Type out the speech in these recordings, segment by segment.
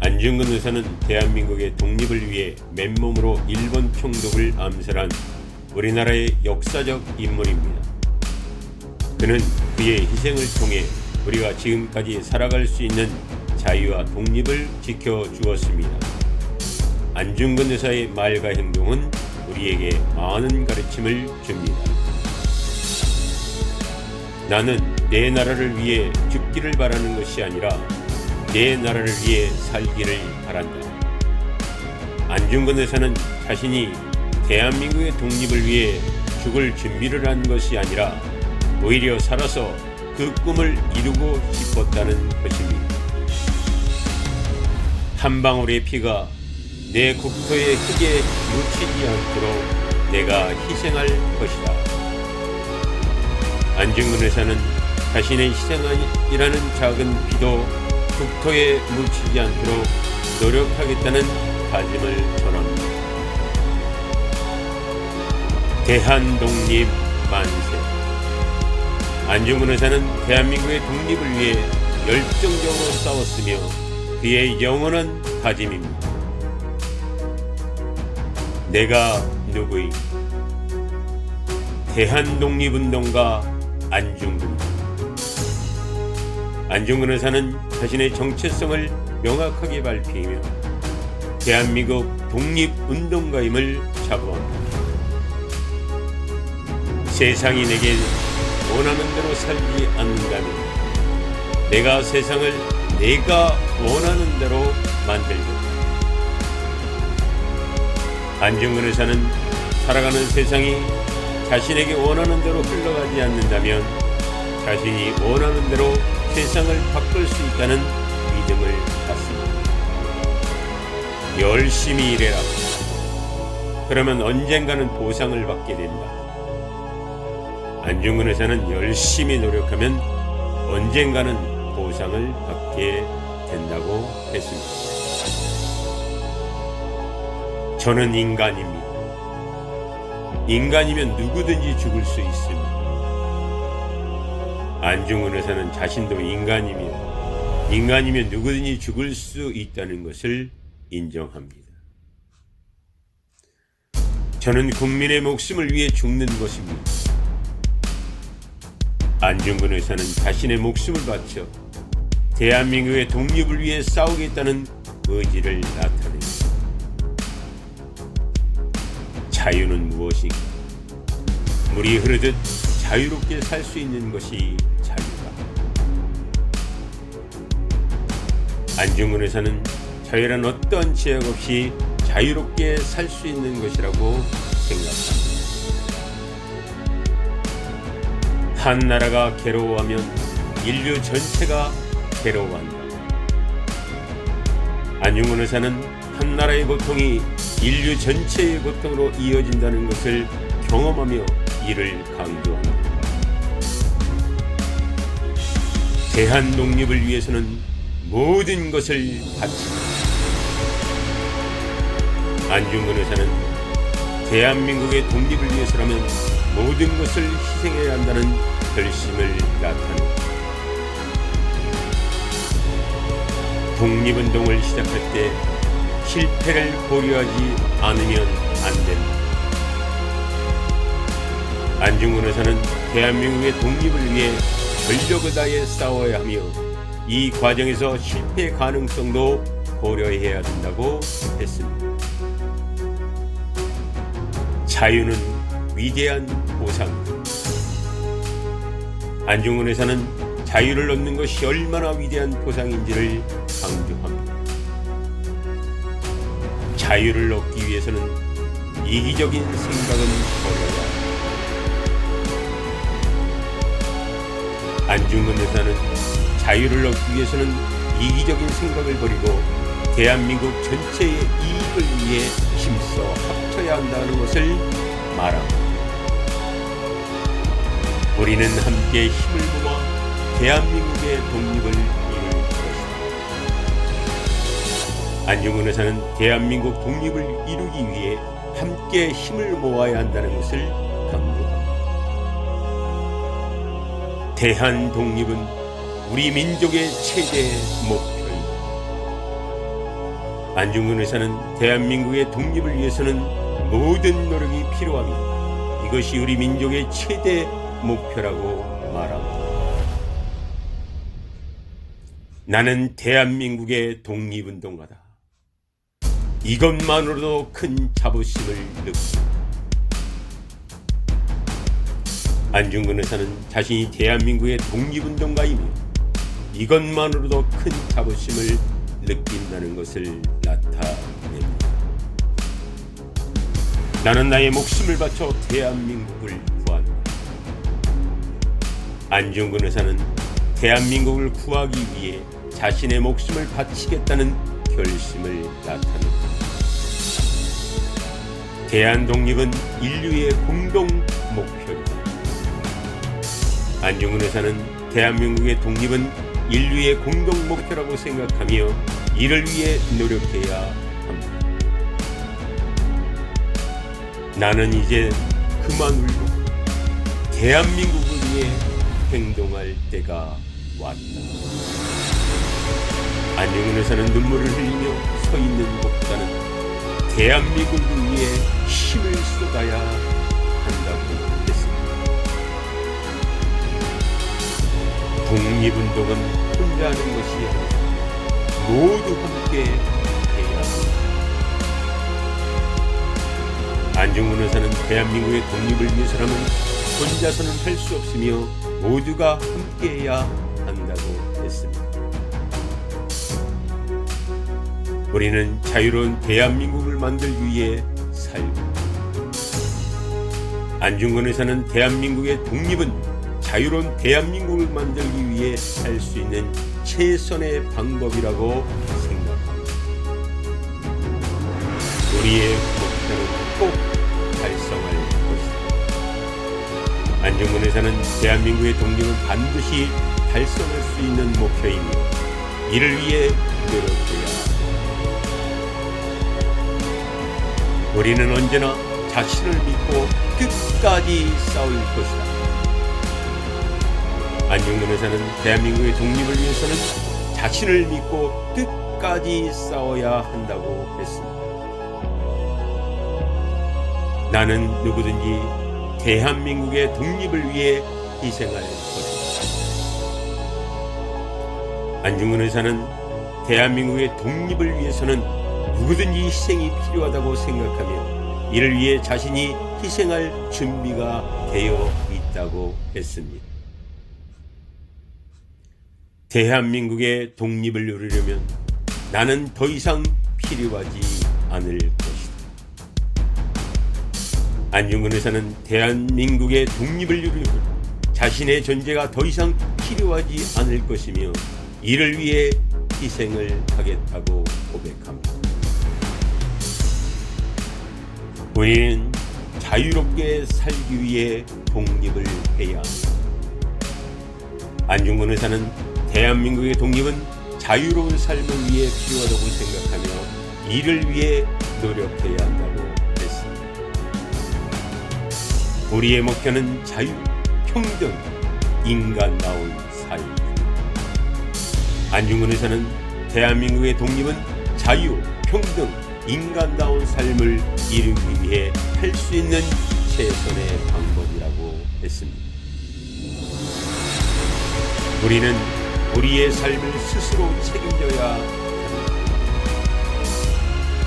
안중근 의사는 대한민국의 독립을 위해 맨몸으로 일본 총독을 암살한 우리나라의 역사적 인물입니다. 그는 그의 희생을 통해 우리가 지금까지 살아갈 수 있는 자유와 독립을 지켜주었습니다. 안중근 의사의 말과 행동은 우리에게 많은 가르침을 줍니다. 나는 내 나라를 위해 죽기를 바라는 것이 아니라 내 나라를 위해 살기를 바란다. 안중근 의사는 자신이 대한민국의 독립을 위해 죽을 준비를 한 것이 아니라 오히려 살아서 그 꿈을 이루고 싶었다는 것입니다. 한 방울의 피가 내 국토의 흙에 묻히지 않도록 내가 희생할 것이다. 안중근 의사는 자신의 희생이라는 작은 피도 국토에 묻히지 않도록 노력하겠다는 다짐을 전합니다. 대한독립 만세. 안중근 의사는 대한민국의 독립을 위해 열정적으로 싸웠으며 그의 영원한 다짐입니다. 내가 누구인가? 대한독립운동가 안중근. 안중근 의사는 자신의 정체성을 명확하게 밝히며 대한민국 독립운동가임을 자부합니다. 세상이 내게 원하는 대로 살지 않는다면 내가 세상을 내가 원하는 대로 만들겠다. 안중근 의사는 살아가는 세상이 자신에게 원하는 대로 흘러가지 않는다면 자신이 원하는 대로 세상을 바꿀 수 있다는 믿음을 갖습니다. 열심히 일해라. 그러면 언젠가는 보상을 받게 된다. 안중근 의사는 열심히 노력하면 언젠가는 보상을 받게 된다고 했습니다. 저는 인간입니다. 인간이면 누구든지 죽을 수 있습니다. 안중근 의사는 자신도 인간이면 누구든지 죽을 수 있다는 것을 인정합니다. 저는 국민의 목숨을 위해 죽는 것입니다. 안중근 의사는 자신의 목숨을 바쳐 대한민국의 독립을 위해 싸우겠다는 의지를 나타냅니다. 자유는 무엇인가? 물이 흐르듯 자유롭게 살 수 있는 것이 자유다. 안중근 의사는 자유란 어떠한 제약 없이 자유롭게 살 수 있는 것이라고 생각합니다. 한 나라가 괴로워하면 인류 전체가 괴로워한다. 안중근 의사는 한 나라의 고통이 인류 전체의 고통으로 이어진다는 것을 경험하며 이를 강조합니다. 대한 독립을 위해서는 모든 것을 바칩니다. 안중근 의사는 대한민국의 독립을 위해서라면 모든 것을 희생해야 한다는 결심을 나타냅니다. 독립운동을 시작할 때 실패를 고려하지 않으면 안 됩니다. 안중근 의사는 대한민국의 독립을 위해 전력을 다해 싸워야 하며 이 과정에서 실패 가능성도 고려해야 된다고 했습니다. 자유는 위대한 보상이다. 안중근 의사는 자유를 얻는 것이 얼마나 위대한 보상인지를 강조합니다. 자유를 얻기 위해서는 이기적인 생각은 버려야 한다. 안중근 의사는 자유를 얻기 위해서는 이기적인 생각을 버리고 대한민국 전체의 이익을 위해 힘써 합쳐야 한다는 것을 말합니다. 우리는 함께 힘을 모아 대한민국의 독립을 이룰 것이다. 안중근 의사는 대한민국 독립을 이루기 위해 함께 힘을 모아야 한다는 것을 강조합니다. 대한 독립은 우리 민족의 최대 목표입니다. 안중근 의사는 대한민국의 독립을 위해서는 모든 노력이 필요하며 이것이 우리 민족의 최대 목표라고 말합니다. 나는 대한민국의 독립운동가다. 이것만으로도 큰 자부심을 느낍니다. 안중근 의사는 자신이 대한민국의 독립운동가이며 이것만으로도 큰 자부심을 느낀다는 것을 나타냅니다. 나는 나의 목숨을 바쳐 대한민국을 구한다. 안중근 의사는 대한민국을 구하기 위해 자신의 목숨을 바치겠다는 결심을 나타냅니다. 대한독립은 인류의 공동 목표입니다. 안중근 의사는 대한민국의 독립은 인류의 공동 목표라고 생각하며 이를 위해 노력해야 합니다. 나는 이제 그만 울고 대한민국을 위해 행동할 때가 왔다. 안중근 의사는 눈물을 흘리며 서 있는 것보다는 대한민국을 위해 힘을 쏟아야 한다고 했습니다. 독립운동은 혼자 하는 것이 아니라 모두 함께 해야 합니다. 안중근 의사는 대한민국의 독립을 위해서라면 혼자서는 할 수 없으며 모두가 함께해야 한다고 했습니다. 우리는 자유로운 대한민국을 만들기 위해 살고 안중근 의사는 대한민국의 독립은 자유로운 대한민국을 만들기 위해 할 수 있는 최선의 방법이라고 생각합니다. 우리의 목표는 꼭 달성할 것이다. 안중근 의사는 대한민국의 독립은 반드시 달성할 수 있는 목표이며 이를 위해 노력해야 합니다. 우리는 언제나 자신을 믿고 끝까지 싸울 것이다. 안중근 의사는 대한민국의 독립을 위해서는 자신을 믿고 끝까지 싸워야 한다고 했습니다. 나는 누구든지 대한민국의 독립을 위해 희생할 것이다. 안중근 의사는 대한민국의 독립을 위해서는 누구든지 희생이 필요하다고 생각하며 이를 위해 자신이 희생할 준비가 되어 있다고 했습니다. 대한민국의 독립을 이루려면 나는 더 이상 필요하지 않을 것이다. 안중근 의사는 대한민국의 독립을 이루려면 자신의 존재가 더 이상 필요하지 않을 것이며 이를 위해 희생을 하겠다고 고백합니다. 우리는 자유롭게 살기 위해 독립을 해야 합니다. 안중근 의사는 대한민국의 독립은 자유로운 삶을 위해 필요하다고 생각하며 이를 위해 노력해야 한다고 했습니다. 우리의 목표는 자유, 평등, 인간다운 삶. 안중근 의사는 대한민국의 독립은 자유, 평등, 인간다운 삶을 이루기 위해 할 수 있는 최선의 방법이라고 했습니다. 우리는 우리의 삶을 스스로 책임져야 합니다.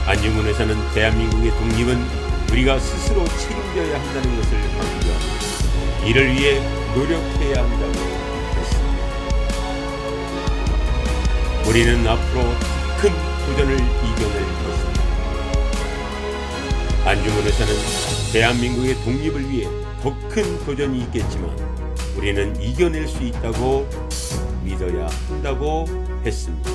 안중근 의사는 대한민국의 독립은 우리가 스스로 책임져야 한다는 것을 강조합니다. 이를 위해 노력해야 한다고 했습니다. 우리는 앞으로 큰 도전을 이겨낼 것입니다. 안중근 의사는 대한민국의 독립을 위해 더 큰 도전이 있겠지만 우리는 이겨낼 수 있다고 믿어야 한다고 했습니다.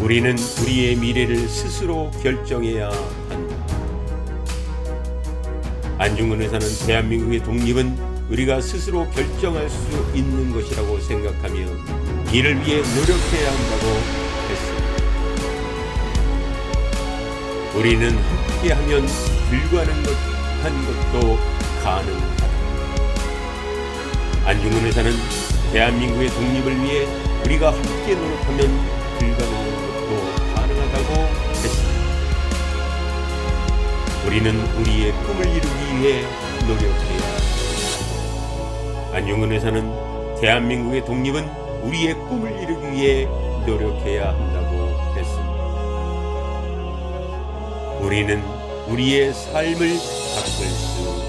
우리는 우리의 미래를 스스로 결정해야 한다. 안중근 의사는 대한민국의 독립은 우리가 스스로 결정할 수 있는 것이라고 생각하며 이를 위해 노력해야 한다고 했습니다. 우리는 함께하면 불가능한 것도 가능하다. 안중근 의사는 대한민국의 독립을 위해 우리가 함께 노력하면 불가능한 것도 가능하다고 했습니다. 우리는 우리의 꿈을 이루기 위해 노력해야 합니다. 안중근 의사는 대한민국의 독립은 우리의 꿈을 이루기 위해 노력해야 한다고 했습니다. 우리는 우리의 삶을 바꿀 수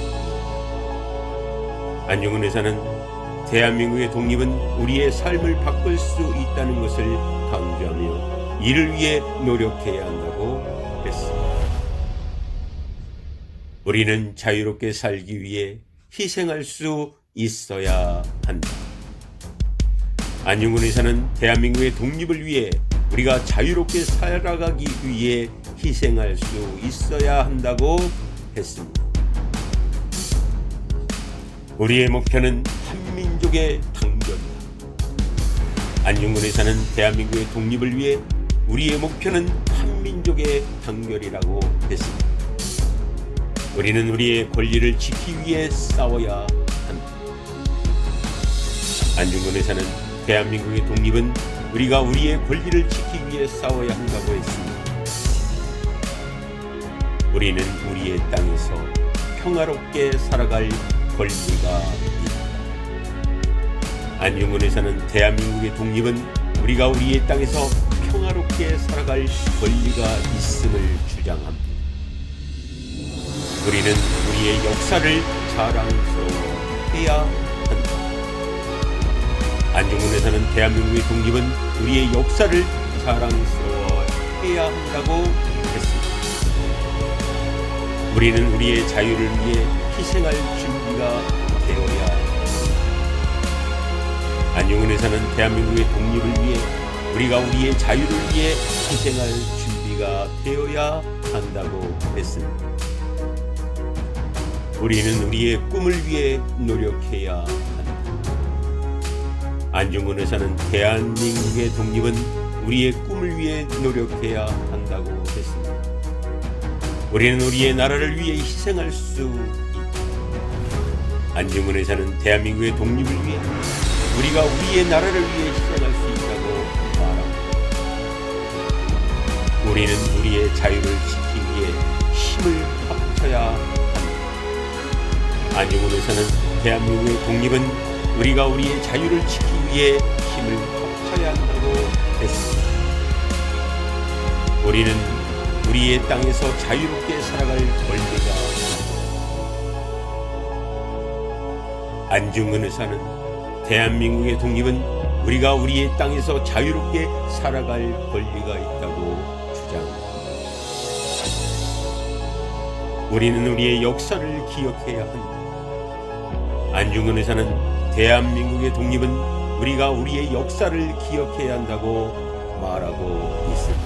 안중근 의사는 대한민국의 독립은 우리의 삶을 바꿀 수 있다는 것을 강조하며 이를 위해 노력해야 한다고 했습니다. 우리는 자유롭게 살기 위해 희생할 수 있어야 한다. 안중근 의사는 대한민국의 독립을 위해 우리가 자유롭게 살아가기 위해 희생할 수 있어야 한다고 했습니다. 우리의 목표는 한민족의 단결이다. 안중근 의사는 대한민국의 독립을 위해 우리의 목표는 한민족의 단결이라고 했습니다. 우리는 우리의 권리를 지키기 위해 싸워야 한다. 안중근 의사는 대한민국의 독립은 우리가 우리의 권리를 지키기 위해 싸워야 한다고 했습니다. 우리는 우리의 땅에서 평화롭게 살아갈 권리가 있다. 안중근 의사는 대한민국의 독립은 우리가 우리의 땅에서 평화롭게 살아갈 권리가 있음을 주장합니다. 우리는 우리의 역사를 자랑스러워해야 한다. 안중근 의사는 대한민국의 독립은 우리의 역사를 자랑스러워해야 한다고 했습니다. 우리는 우리의 자유를 위해 희생할 준비가 되어야 합니다. 안중근 의사는 대한민국의 독립을 위해 우리가 우리의 자유를 위해 희생할 준비가 되어야 한다고 했습니다. 우리는 우리의 꿈을 위해 노력해야 한다. 안중근 의사는 대한민국의 독립은 우리의 꿈을 위해 노력해야 한다고 했습니다. 우리는 우리의 나라를 위해 희생할 수 있다. 안중근 의사는 대한민국의 독립을 위해 우리가 우리의 나라를 위해 희생할 수 있다고 말합니다. 우리는 우리의 자유를 지키기 위해 힘을 합쳐야 한다. 안중근 의사는 대한민국의 독립은 우리가 우리의 자유를 지키기 위해 힘을 합쳐야 한다고 했습니다. 우리는 우리의 땅에서 자유롭게 살아갈 권리가 있다. 안중근 의사는 대한민국의 독립은 우리가 우리의 땅에서 자유롭게 살아갈 권리가 있다고 주장합니다. 우리는 우리의 역사를 기억해야 한다. 안중근 의사는 대한민국의 독립은 우리가 우리의 역사를 기억해야 한다고 말하고 있습니다.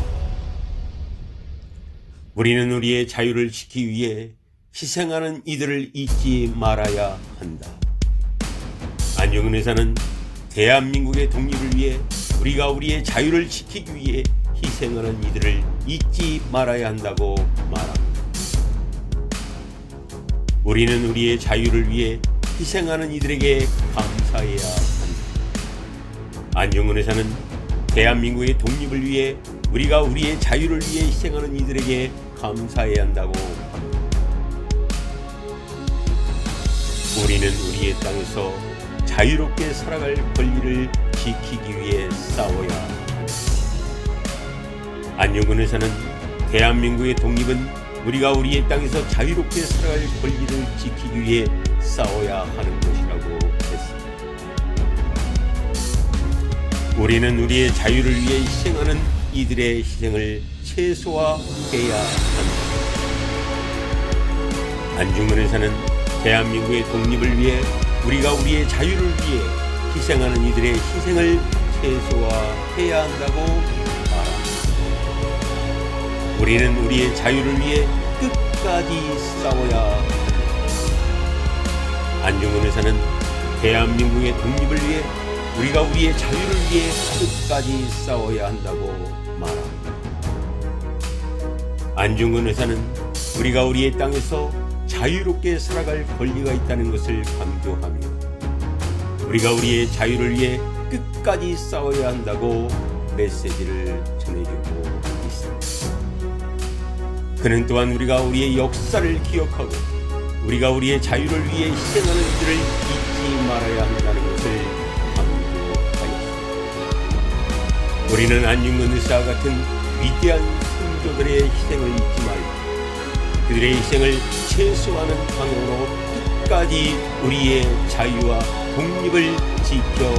우리는 우리의 자유를 지키기 위해 희생하는 이들을 잊지 말아야 한다. 안중근 의사는 대한민국의 독립을 위해 우리가 우리의 자유를 지키기 위해 희생하는 이들을 잊지 말아야 한다고 말합니다. 우리는 우리의 자유를 위해 희생하는 이들에게 감사해야 한다. 안중근 의사는 대한민국의 독립을 위해 우리가 우리의 자유를 위해 희생하는 이들에게 감사해야 한다고 합니다. 우리는 우리의 땅에서 자유롭게 살아갈 권리를 지키기 위해 싸워야 한다. 안중근 의사는 대한민국의 독립은 우리가 우리의 땅에서 자유롭게 살아갈 권리를 지키기 위해 싸워야 하는 것이라고 했습니다. 우리는 우리의 자유를 위해 희생하는 이들의 희생을 최소화해야 한다. 안중근 의사는 대한민국의 독립을 위해 우리가 우리의 자유를 위해 희생하는 이들의 희생을 최소화해야 한다고 말합니다. 우리는 우리의 자유를 위해 끝까지 싸워야 한다. 안중근 의사는 대한민국의 독립을 위해 우리가 우리의 자유를 위해 끝까지 싸워야 한다고 말합니다. 안중근 의사는 우리가 우리의 땅에서 자유롭게 살아갈 권리가 있다는 것을 강조하며 우리가 우리의 자유를 위해 끝까지 싸워야 한다고 메시지를 전해주고 있습니다. 그는 또한 우리가 우리의 역사를 기억하고 우리가 우리의 자유를 위해 희생하는 일을 잊지 말아야 한다는 것을 강조하였습니다. 우리는 안중근 의사와 같은 위대한 선조들의 희생을 잊지 말고 그들의 희생을 최소화하는 방향으로 끝까지 우리의 자유와 독립을 지켜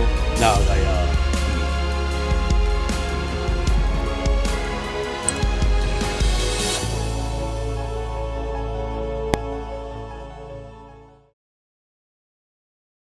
나아가야